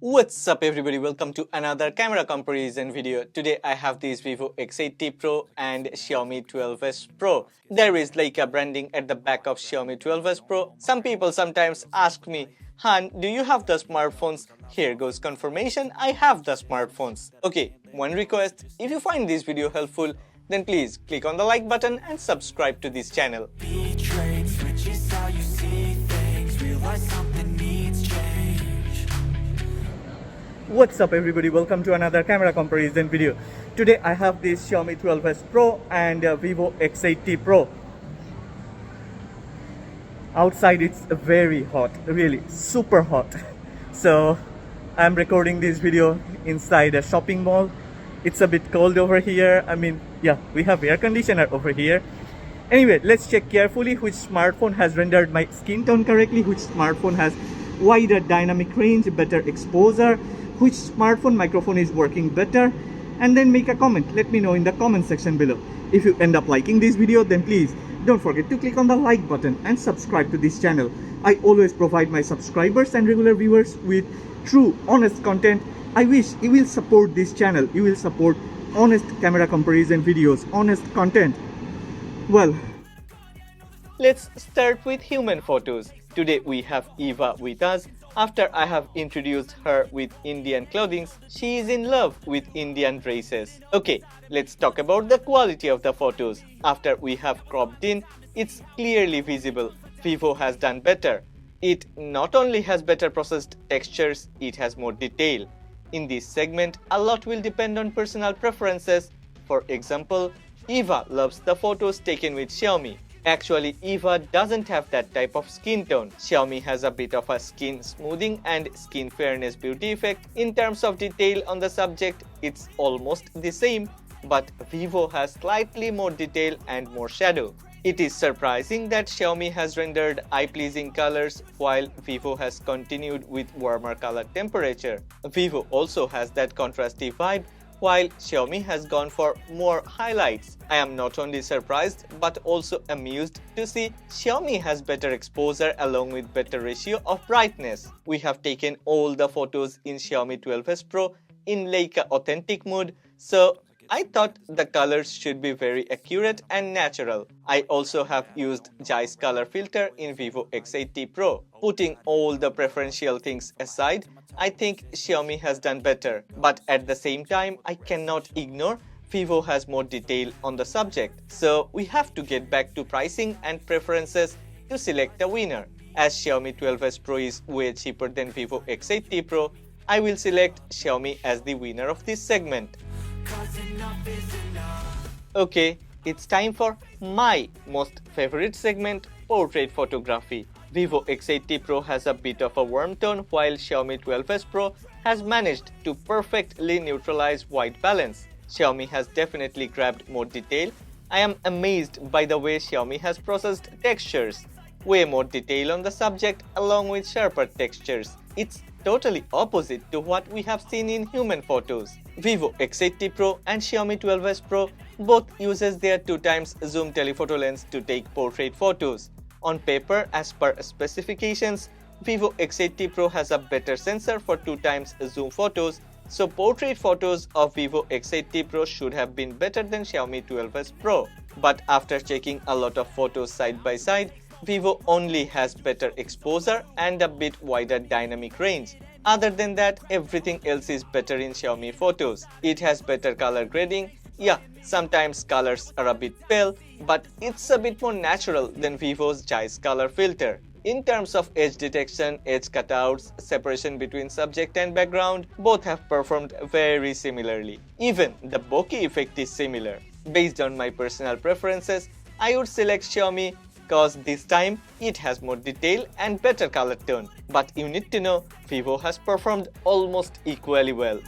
What's up everybody, welcome to another camera comparison video. Today I have this Vivo X80 Pro and Xiaomi 12S Pro. There is Leica branding at the back of Xiaomi 12S Pro. Some people sometimes ask me, Han, do you have the smartphones? Here goes confirmation, I have the smartphones. Okay, one request, if you find this video helpful, then please click on the like button and subscribe to this channel. What's up everybody, welcome to another camera comparison video. Today I have this Xiaomi 12S Pro and Vivo X80 Pro. Outside it's very hot, really super hot. So I'm recording this video inside a shopping mall. It's a bit cold over here. We have air conditioner over here. Anyway, let's check carefully which smartphone has rendered my skin tone correctly, which smartphone has wider dynamic range, better exposure, which smartphone microphone is working better, and then make a comment. Let me know in the comment section below. If you end up liking this video, then please don't forget to click on the like button and subscribe to this channel. I always provide my subscribers and regular viewers with true, honest content. I wish you will support this channel. You will support honest camera comparison videos, honest content. Well, let's start with human photos. Today we have Eva with us. After I have introduced her with Indian clothing, she is in love with Indian dresses. Okay, let's talk about the quality of the photos. After we have cropped in, it's clearly visible. Vivo has done better. It not only has better processed textures, it has more detail. In this segment, a lot will depend on personal preferences. For example, Eva loves the photos taken with Xiaomi. Actually, Eva doesn't have that type of skin tone. Xiaomi has a bit of a skin smoothing and skin fairness beauty effect. In terms of detail on the subject, it's almost the same, but Vivo has slightly more detail and more shadow. It is surprising that Xiaomi has rendered eye-pleasing colors while Vivo has continued with warmer color temperature. Vivo also has that contrasty vibe, while Xiaomi has gone for more highlights. I am not only surprised but also amused to see Xiaomi has better exposure along with better ratio of brightness. We have taken all the photos in Xiaomi 12S Pro in Leica authentic mode, so I thought the colors should be very accurate and natural. I also have used Zeiss color filter in Vivo X80 Pro. Putting all the preferential things aside, I think Xiaomi has done better. But at the same time, I cannot ignore Vivo has more detail on the subject. So we have to get back to pricing and preferences to select a winner. As Xiaomi 12S Pro is way cheaper than Vivo X80 Pro, I will select Xiaomi as the winner of this segment. Okay, it's time for my most favorite segment, portrait photography. Vivo X80 Pro has a bit of a warm tone while Xiaomi 12S Pro has managed to perfectly neutralize white balance. Xiaomi has definitely grabbed more detail. I am amazed by the way Xiaomi has processed textures. Way more detail on the subject along with sharper textures. It's totally opposite to what we have seen in human photos. Vivo X80 Pro and Xiaomi 12S Pro both uses their 2x zoom telephoto lens to take portrait photos. On paper, as per specifications, Vivo X80 Pro has a better sensor for 2x zoom photos, so portrait photos of Vivo X80 Pro should have been better than Xiaomi 12S Pro. But after checking a lot of photos side by side, Vivo only has better exposure and a bit wider dynamic range. Other than that, everything else is better in Xiaomi photos. It has better color grading. Yeah, sometimes colors are a bit pale, but it's a bit more natural than Vivo's Zeiss color filter. In terms of edge detection, edge cutouts, separation between subject and background, both have performed very similarly. Even the bokeh effect is similar. Based on my personal preferences, I would select Xiaomi because this time it has more detail and better color tone. But you need to know, Vivo has performed almost equally well.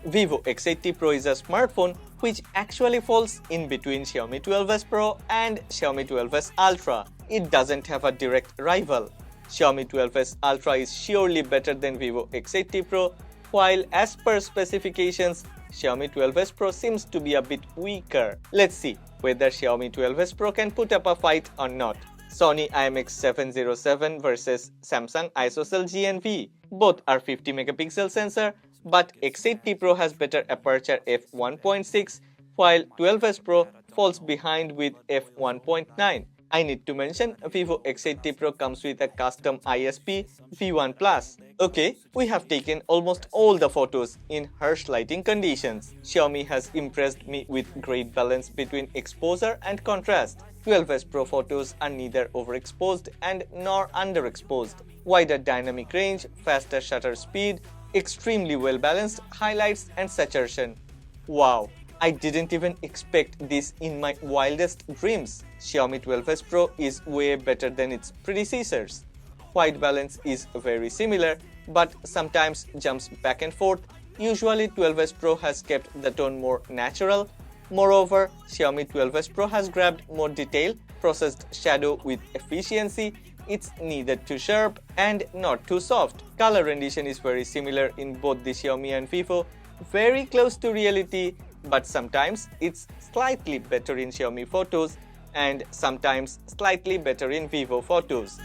Vivo X80 Pro is a smartphone which actually falls in between Xiaomi 12S Pro and Xiaomi 12S Ultra. It doesn't have a direct rival. Xiaomi 12S Ultra is surely better than Vivo X80 Pro, while as per specifications, Xiaomi 12S Pro seems to be a bit weaker. Let's see whether Xiaomi 12S Pro can put up a fight or not. Sony IMX707 versus Samsung ISOCELL GNV. Both are 50 megapixel sensor, but X80 Pro has better aperture f1.6 while 12S Pro falls behind with f1.9. I need to mention Vivo X80 Pro comes with a custom ISP V1 Plus. Okay, we have taken almost all the photos in harsh lighting conditions. Xiaomi has impressed me with great balance between exposure and contrast. 12S Pro photos are neither overexposed and nor underexposed. Wider dynamic range, faster shutter speed, extremely well balanced highlights and saturation. Wow! I didn't even expect this in my wildest dreams. Xiaomi 12S Pro is way better than its predecessors. White balance is very similar, but sometimes jumps back and forth. Usually 12S Pro has kept the tone more natural. Moreover, Xiaomi 12S Pro has grabbed more detail, processed shadow with efficiency. It's neither too sharp and not too soft. Color rendition is very similar in both the Xiaomi and Vivo, very close to reality, but sometimes it's slightly better in Xiaomi photos and sometimes slightly better in Vivo photos.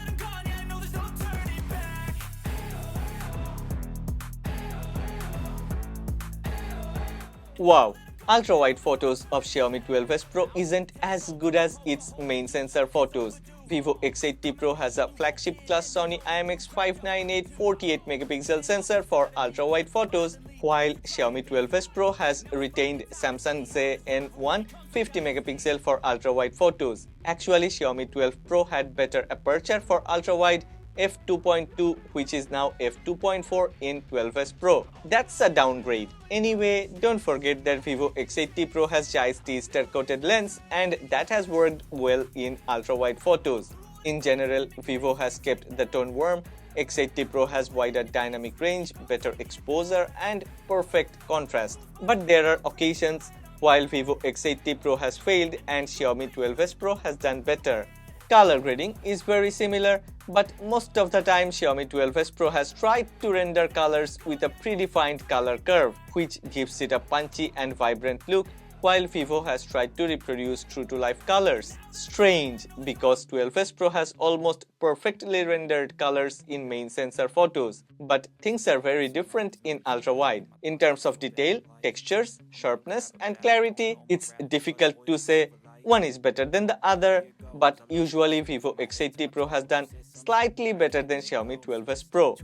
Wow! Ultra-wide photos of Xiaomi 12S Pro isn't as good as its main sensor photos. Vivo X80 Pro has a flagship class Sony IMX598 48 megapixel sensor for ultra-wide photos, while Xiaomi 12S Pro has retained Samsung ZN1 50 megapixel for ultra-wide photos. Actually, Xiaomi 12 Pro had better aperture for ultra-wide f2.2, which is now f2.4 in 12S Pro. That's a downgrade. Anyway, don't forget that Vivo X80 Pro has Zeiss T-star coated lens and that has worked well in ultra-wide photos. In general, Vivo has kept the tone warm. X80 Pro has wider dynamic range, better exposure and perfect contrast. But there are occasions while Vivo X80 Pro has failed and Xiaomi 12S Pro has done better. Color grading is very similar, but most of the time Xiaomi 12S Pro has tried to render colors with a predefined color curve, which gives it a punchy and vibrant look, while Vivo has tried to reproduce true-to-life colors. Strange, because 12S Pro has almost perfectly rendered colors in main sensor photos, but things are very different in ultra-wide. In terms of detail, textures, sharpness and clarity, it's difficult to say one is better than the other, but usually Vivo X80 Pro has done slightly better than Xiaomi 12S Pro.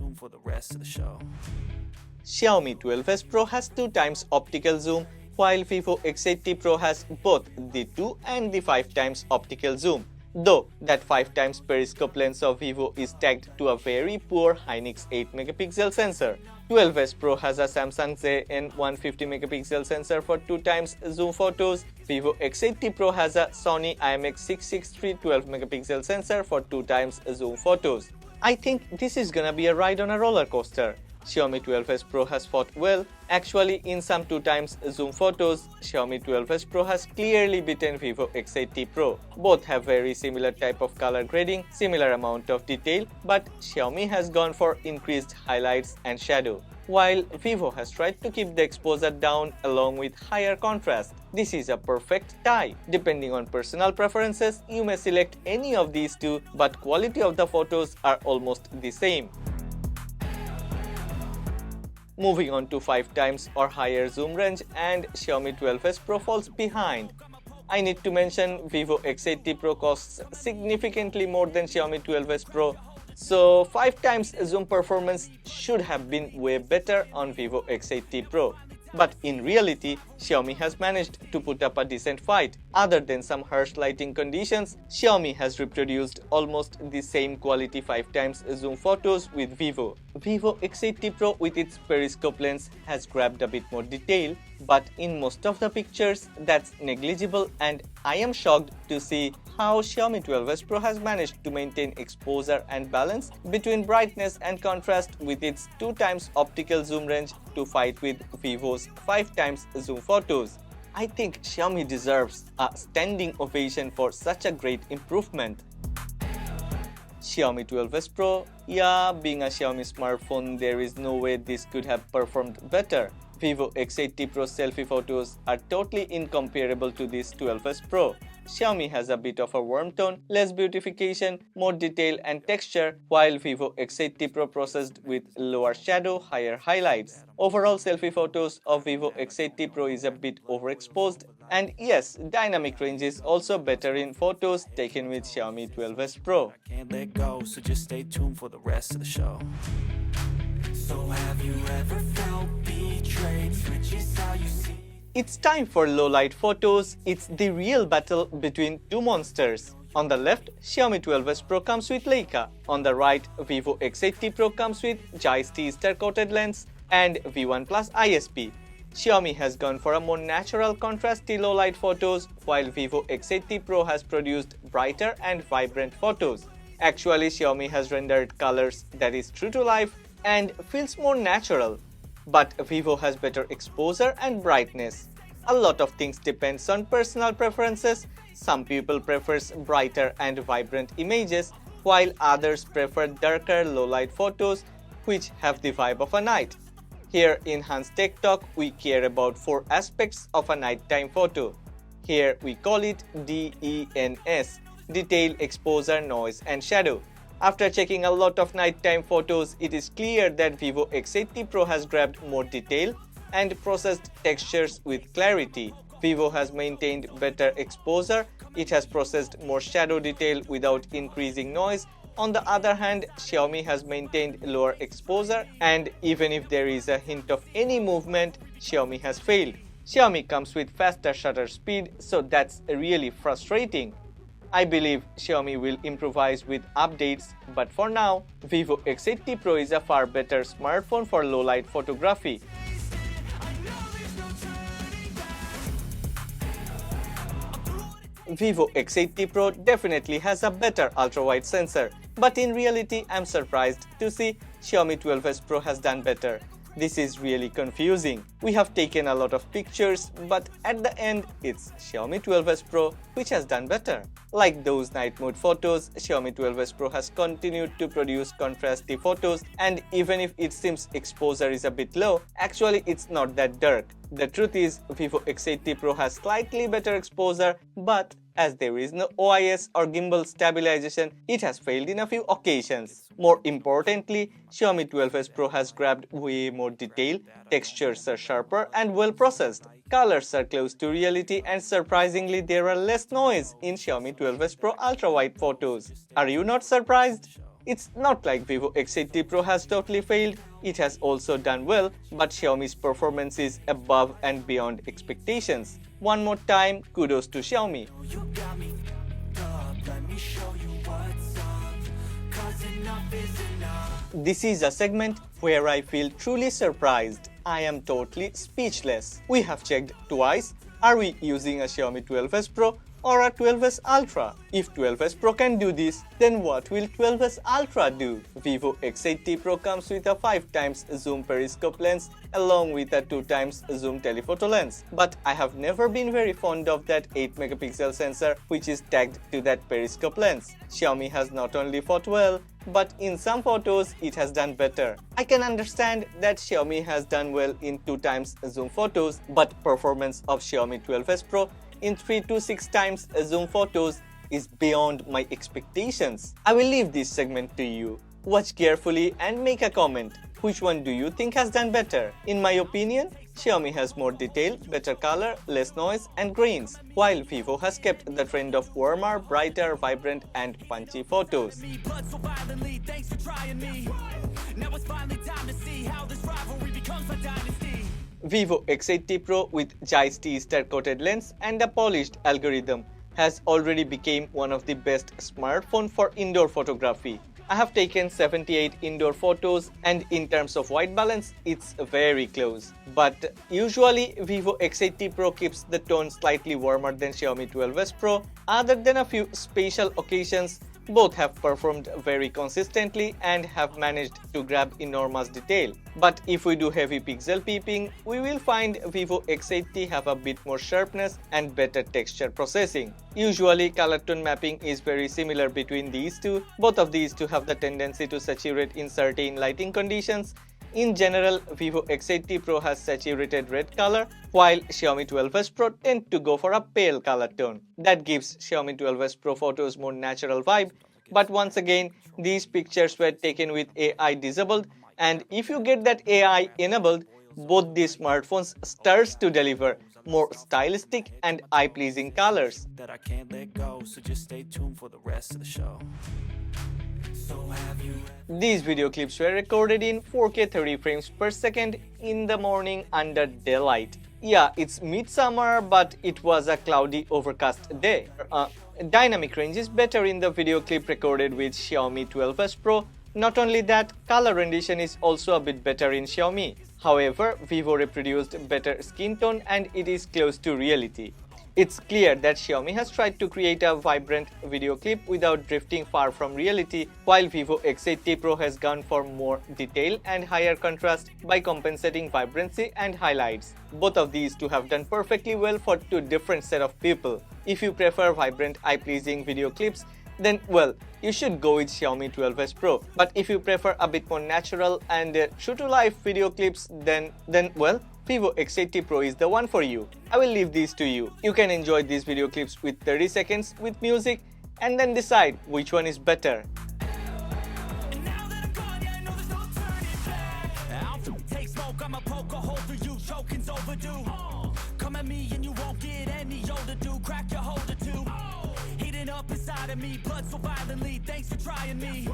Xiaomi 12S Pro has 2 times optical zoom, while Vivo X80 Pro has both the 2 and the 5 times optical zoom. Though that 5 times periscope lens of Vivo is tagged to a very poor Hynix 8 megapixel sensor. 12S Pro has a Samsung ZN1 50 megapixel sensor for 2 times zoom photos. Vivo X80 Pro has a Sony IMX663 12 megapixel sensor for 2 times zoom photos. I think this is gonna be a ride on a roller coaster. Xiaomi 12S Pro has fought well. Actually, in some 2 times zoom photos, Xiaomi 12S Pro has clearly beaten Vivo X80 Pro. Both have very similar type of color grading, similar amount of detail, but Xiaomi has gone for increased highlights and shadow, while Vivo has tried to keep the exposure down along with higher contrast. This is a perfect tie. Depending on personal preferences, you may select any of these two, but quality of the photos are almost the same. Moving on to 5 times or higher zoom range, and Xiaomi 12S Pro falls behind. I need to mention Vivo X80 Pro costs significantly more than Xiaomi 12S Pro, so 5 times zoom performance should have been way better on Vivo X80 Pro. But in reality, Xiaomi has managed to put up a decent fight. Other than some harsh lighting conditions, Xiaomi has reproduced almost the same quality 5 times zoom photos with Vivo. Vivo X80 Pro with its periscope lens has grabbed a bit more detail, but in most of the pictures that's negligible, and I am shocked to see how Xiaomi 12S Pro has managed to maintain exposure and balance between brightness and contrast with its 2 times optical zoom range to fight with Vivo's 5 times zoom photos. I think Xiaomi deserves a standing ovation for such a great improvement. Xiaomi 12S Pro, yeah, being a Xiaomi smartphone, there is no way this could have performed better. Vivo X80 Pro selfie photos are totally incomparable to this 12S Pro. Xiaomi has a bit of a warm tone, less beautification, more detail and texture, while Vivo X80 Pro processed with lower shadow, higher highlights. Overall selfie photos of Vivo X80 Pro is a bit overexposed, and yes, dynamic range is also better in photos taken with Xiaomi 12S Pro. Can't let go, so just stay tuned for the rest of the show. So have you ever felt betrayed? Switches how you see. It's time for low light photos. It's the real battle between two monsters. On the left, Xiaomi 12S Pro comes with Leica. On the right, Vivo X80 Pro comes with Zeiss star-coated lens and V1 Plus ISP. Xiaomi has gone for a more natural contrasty low light photos, while Vivo X80 Pro has produced brighter and vibrant photos. Actually, Xiaomi has rendered colors that is true to life and feels more natural. But Vivo has better exposure and brightness. A lot of things depends on personal preferences. Some people prefers brighter and vibrant images, while others prefer darker low light photos which have the vibe of a night. Here in Hans Tech Talk, we care about 4 aspects of a nighttime photo. Here we call it DENS: detail, exposure, noise and shadow. After checking a lot of nighttime photos, it is clear that Vivo X80 Pro has grabbed more detail and processed textures with clarity. Vivo has maintained better exposure, it has processed more shadow detail without increasing noise. On the other hand, Xiaomi has maintained lower exposure, and even if there is a hint of any movement, Xiaomi has failed. Xiaomi comes with faster shutter speed, so that's really frustrating. I believe Xiaomi will improvise with updates, but for now, Vivo X80 Pro is a far better smartphone for low light photography. Vivo X80 Pro definitely has a better ultra-wide sensor, but in reality I'm surprised to see Xiaomi 12S Pro has done better. This is really confusing. We have taken a lot of pictures, but at the end it's Xiaomi 12S Pro which has done better. Like those night mode photos, Xiaomi 12S Pro has continued to produce contrasty photos, and even if it seems exposure is a bit low, actually it's not that dark. The truth is, Vivo X80 Pro has slightly better exposure, but as there is no OIS or gimbal stabilization, it has failed in a few occasions. More importantly, Xiaomi 12S Pro has grabbed way more detail, textures are sharper and well processed, colors are close to reality, and surprisingly there are less noise in Xiaomi 12S Pro ultra-wide photos. Are you not surprised? It's not like Vivo X80 Pro has totally failed, it has also done well, but Xiaomi's performance is above and beyond expectations. One more time, kudos to Xiaomi. This is a segment where I feel truly surprised. I am totally speechless. We have checked twice. Are we using a Xiaomi 12S Pro or a 12S Ultra? If 12S Pro can do this, then what will 12S Ultra do? Vivo X80 Pro comes with a 5x zoom periscope lens along with a 2x zoom telephoto lens. But I have never been very fond of that 8-megapixel sensor which is tagged to that periscope lens. Xiaomi has not only fought well, but in some photos it has done better. I can understand that Xiaomi has done well in 2x zoom photos, but performance of Xiaomi 12S Pro in 3 to 6x zoom photos is beyond my expectations. I will leave this segment to you. Watch carefully and make a comment. Which one do you think has done better? In my opinion, Xiaomi has more detail, better color, less noise and grains, while Vivo has kept the trend of warmer, brighter, vibrant and punchy photos. Vivo X80 Pro with Zeiss star-coated lens and a polished algorithm has already become one of the best smartphones for indoor photography. I have taken 78 indoor photos, and in terms of white balance, it's very close. But usually, Vivo X80 Pro keeps the tone slightly warmer than Xiaomi 12S Pro. Other than a few special occasions, both have performed very consistently and have managed to grab enormous detail. But if we do heavy pixel peeping, we will find Vivo X80 have a bit more sharpness and better texture processing. Usually, color tone mapping is very similar between these two. Both of these two have the tendency to saturate in certain lighting conditions. In general, Vivo X80 Pro has saturated red color, while Xiaomi 12S Pro tend to go for a pale color tone. That gives Xiaomi 12S Pro photos more natural vibe, but once again, these pictures were taken with AI disabled, and if you get that AI enabled, both these smartphones starts to deliver more stylistic and eye-pleasing colors. That I can't let go, so just stay tuned for the rest of the show. So have you These video clips were recorded in 4K 30 frames per second in the morning under daylight. Yeah, it's midsummer, but it was a cloudy, overcast day. Dynamic range is better in the video clip recorded with Xiaomi 12S Pro. Not only that, color rendition is also a bit better in Xiaomi. However, Vivo reproduced better skin tone and it is close to reality. It's clear that Xiaomi has tried to create a vibrant video clip without drifting far from reality, while Vivo X80 Pro has gone for more detail and higher contrast by compensating vibrancy and highlights. Both of these two have done perfectly well for two different set of people. If you prefer vibrant, eye-pleasing video clips, then well, you should go with Xiaomi 12S Pro. But if you prefer a bit more natural and true-to-life video clips, then well, Vivo X80 Pro is the one for you. I will leave these to you. You can enjoy these video clips with 30 seconds with music and then decide which one is better. come at me and you won't get any older, dude. Crack your holder too. Heating up inside of me, blood so violently. Thanks for trying me.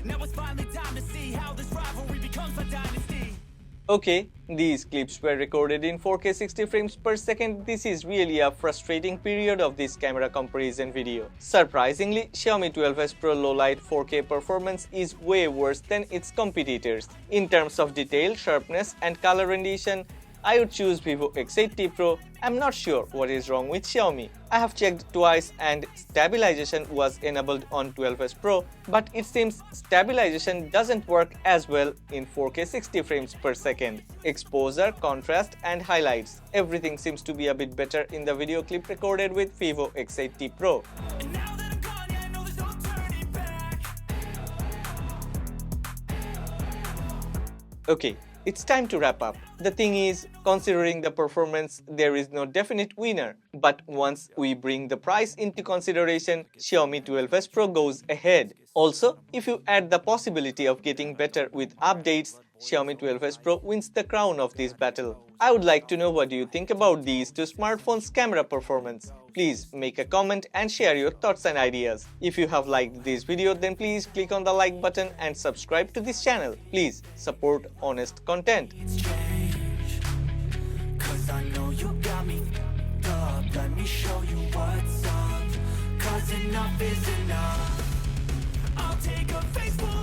Now it's finally time to see how this rivalry becomes a dynasty. Okay, these clips were recorded in 4K 60 frames per second. This is really a frustrating period of this camera comparison video. Surprisingly, Xiaomi 12S Pro low-light 4K performance is way worse than its competitors. In terms of detail, sharpness and color rendition, I would choose Vivo X80 Pro. I'm not sure what is wrong with Xiaomi. I have checked twice and stabilization was enabled on 12S Pro, but it seems stabilization doesn't work as well in 4K 60 frames per second. Exposure, contrast and highlights, everything seems to be a bit better in the video clip recorded with Vivo X80 Pro. Okay, it's time to wrap up. The thing is, considering the performance, there is no definite winner. But once we bring the price into consideration, Xiaomi 12S Pro goes ahead. Also, if you add the possibility of getting better with updates, Xiaomi 12S Pro wins the crown of this battle. I would like to know what you think about these two smartphones' camera performance. Please make a comment and share your thoughts and ideas. If you have liked this video, then please click on the like button and subscribe to this channel. Please support honest content. Cause I know you got me up. Let me show you what's up. Cause enough is enough. I'll take a face full